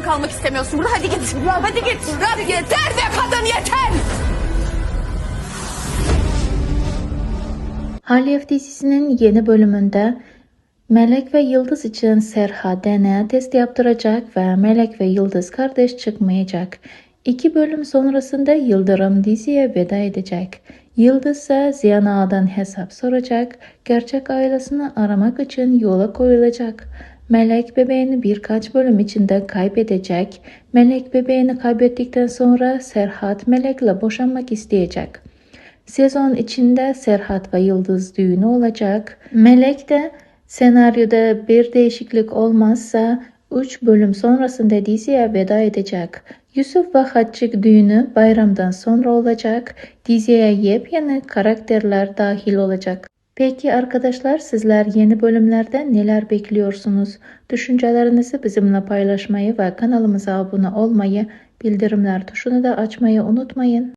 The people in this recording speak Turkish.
kalmak istemiyorsun burada. Hadi git. Hadi git. Hadi yeter be kadın yeter. Alev dizisinin yeni bölümünde Melek ve Yıldız için Serhat DNA testi yaptıracak ve Melek ve Yıldız kardeş çıkmayacak. 2 bölüm sonrasında Yıldırım diziye veda edecek. Yıldız ise Ziyan Ağa'dan hesap soracak, gerçek ailesini aramak için yola koyulacak. Melek bebeğini birkaç bölüm içinde kaybedecek. Melek bebeğini kaybettikten sonra Serhat Melek'le boşanmak isteyecek. Sezon içinde Serhat ve Yıldız düğünü olacak. Melek de senaryoda bir değişiklik olmazsa 3 bölüm sonrasında diziye veda edecek. Yusuf ve Hatice düğünü bayramdan sonra olacak. Diziye yepyeni karakterler dahil olacak. Peki arkadaşlar, sizler yeni bölümlerden neler bekliyorsunuz? Düşüncelerinizi bizimle paylaşmayı ve kanalımıza abone olmayı, bildirimler tuşunu da açmayı unutmayın.